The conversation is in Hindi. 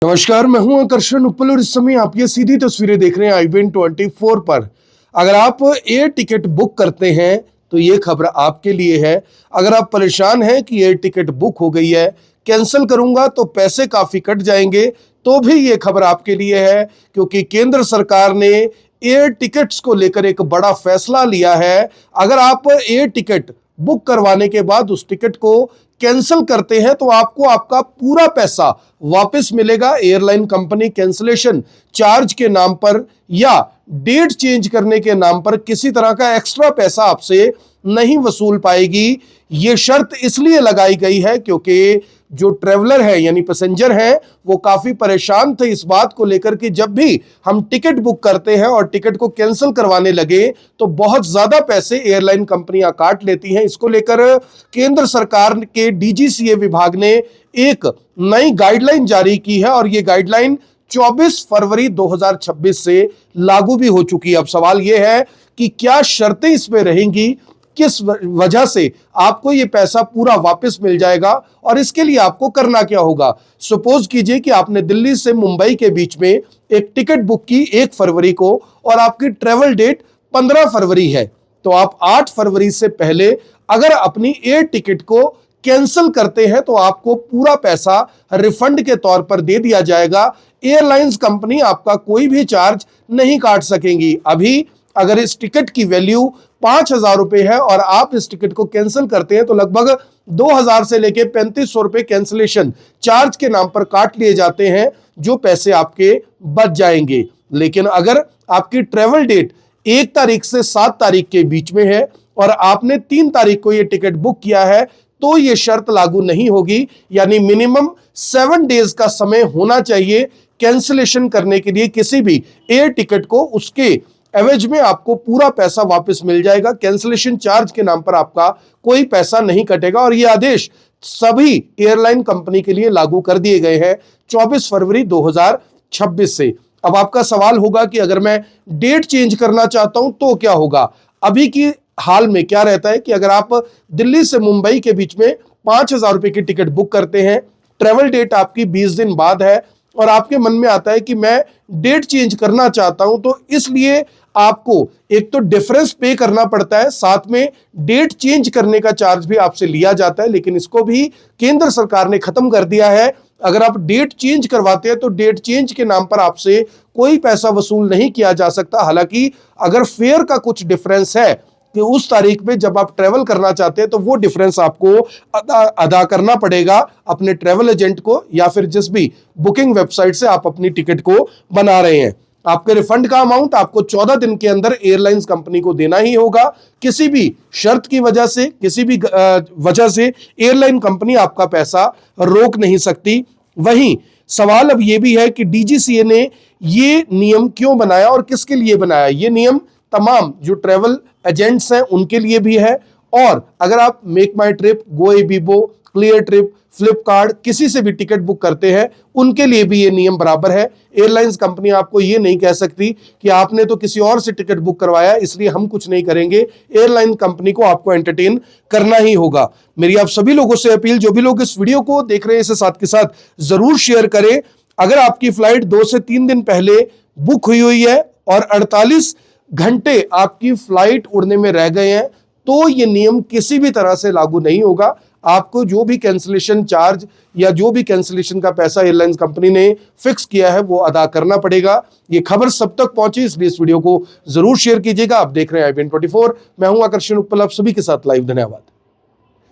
नमस्कार, मैं हूं आकर्षण उपल और इस समय आप ये सीधी तस्वीरें देख रहे हैं i24 पर। अगर आप एयर टिकट बुक करते हैं तो ये खबर आपके लिए है। अगर आप परेशान हैं कि एयर टिकट बुक हो गई है, कैंसिल करूंगा तो पैसे काफी कट जाएंगे, तो भी ये खबर आपके लिए है, क्योंकि केंद्र सरकार ने एयर टिकट्स को लेकर एक बड़ा फैसला लिया है। अगर आप एयर टिकट बुक करवाने के बाद उस टिकट को कैंसिल करते हैं तो आपको आपका पूरा पैसा वापस मिलेगा। एयरलाइन कंपनी कैंसिलेशन चार्ज के नाम पर या डेट चेंज करने के नाम पर किसी तरह का एक्स्ट्रा पैसा आपसे नहीं वसूल पाएगी। ये शर्त इसलिए लगाई गई है क्योंकि जो ट्रेवलर है यानी पैसेंजर हैं वो काफी परेशान थे इस बात को लेकर कि जब भी हम टिकट बुक करते हैं और टिकट को कैंसिल करवाने लगे तो बहुत ज्यादा पैसे एयरलाइन कंपनियां काट लेती हैं। इसको लेकर केंद्र सरकार के डीजीसीए विभाग ने एक नई गाइडलाइन जारी की है और ये गाइडलाइन 24 फरवरी 2026 से लागू भी हो चुकी है। अब सवाल यह है कि क्या शर्तें इसमें रहेंगी, किस वजह से आपको ये पैसा पूरा वापस मिल जाएगा और इसके लिए आपको करना क्या होगा। सपोज कीजिए कि आपने दिल्ली से मुंबई के बीच में एक टिकट बुक की 1 फरवरी को और आपकी ट्रेवल डेट 15 फरवरी है, तो आप 8 फरवरी से पहले अगर अपनी एयर टिकट को कैंसिल करते हैं तो आपको पूरा पैसा रिफंड के तौर पर दे दिया जाएगा। एयरलाइंस कंपनी आपका कोई भी चार्ज नहीं काट सकेंगी। अभी अगर इस टिकट की वैल्यू 5,000 रुपए है और आप इस टिकट को कैंसिल करते हैं तो लगभग 2,000 से लेके 3,500 रुपए कैंसिलेशन चार्ज के नाम पर काट लिए जाते हैं, जो पैसे आपके बच जाएंगे। लेकिन अगर आपकी ट्रेवल डेट 1 तारीख से 7 तारीख के बीच में है और आपने 3 तारीख को यह टिकट बुक किया है तो यह शर्त लागू नहीं होगी, यानी मिनिमम 7 डेज का समय होना चाहिए कैंसिलेशन करने के लिए किसी भी एयर टिकट को। उसके एवज में आपको पूरा पैसा वापस मिल जाएगा। कैंसिलेशन चार्ज के नाम पर आपका कोई पैसा नहीं कटेगा और ये आदेश सभी एयरलाइन कंपनी के लिए लागू कर दिए गए हैं 24 फरवरी 2026 से। अब आपका सवाल होगा कि अगर मैं डेट चेंज करना चाहता हूं तो क्या होगा। अभी की हाल में क्या रहता है कि अगर आप दिल्ली से मुंबई के बीच में 5,000 रुपए की टिकट बुक करते हैं, ट्रेवल डेट आपकी 20 दिन बाद है और आपके मन में आता है कि मैं डेट चेंज करना चाहता हूं, तो इसलिए आपको एक तो डिफरेंस पे करना पड़ता है, साथ में डेट चेंज करने का चार्ज भी आपसे लिया जाता है। लेकिन इसको भी केंद्र सरकार ने खत्म कर दिया है। अगर आप डेट चेंज करवाते हैं तो डेट चेंज के नाम पर आपसे कोई पैसा वसूल नहीं किया जा सकता। हालांकि अगर फेयर का कुछ डिफरेंस है कि उस तारीख में जब आप ट्रेवल करना चाहते हैं तो वो डिफरेंस आपको अदा करना पड़ेगा अपने ट्रेवल एजेंट को या फिर जिस भी बुकिंग वेबसाइट से आप अपनी टिकट को बना रहे हैं। आपके रिफंड का अमाउंट आपको 14 दिन के अंदर एयरलाइंस कंपनी को देना ही होगा। किसी भी शर्त की वजह से, किसी भी वजह से एयरलाइन कंपनी आपका पैसा रोक नहीं सकती। वहीं सवाल अब यह भी है कि डीजीसीए ने ये नियम क्यों बनाया और किसके लिए बनाया। ये नियम तमाम जो ट्रेवल एजेंट्स हैं उनके लिए भी है और अगर आप MakeMyTrip, Goibibo, Cleartrip, Flipkart किसी से भी टिकट बुक करते हैं उनके लिए भी ये नियम बराबर है। एयरलाइंस कंपनी आपको ये नहीं कह सकती कि आपने तो किसी और से टिकट बुक करवाया इसलिए हम कुछ नहीं करेंगे। एयरलाइन कंपनी को आपको एंटरटेन करना ही होगा। मेरी आप सभी लोगों से अपील, जो भी लोग इस वीडियो को देख रहे हैं इसे साथ के साथ जरूर शेयर करें। अगर आपकी फ्लाइट 2 से 3 दिन पहले बुक हुई है और 48 घंटे आपकी फ्लाइट उड़ने में रह गए हैं तो यह नियम किसी भी तरह से लागू नहीं होगा। आपको जो भी कैंसिलेशन चार्ज या जो भी कैंसिलेशन का पैसा एयरलाइंस कंपनी ने फिक्स किया है वो अदा करना पड़ेगा। ये खबर सब तक पहुंची इसलिए इस वीडियो को जरूर शेयर कीजिएगा। आप देख रहे हैं i24, मैं हूं आकर्षण उपल, आप सभी के साथ लाइव। धन्यवाद।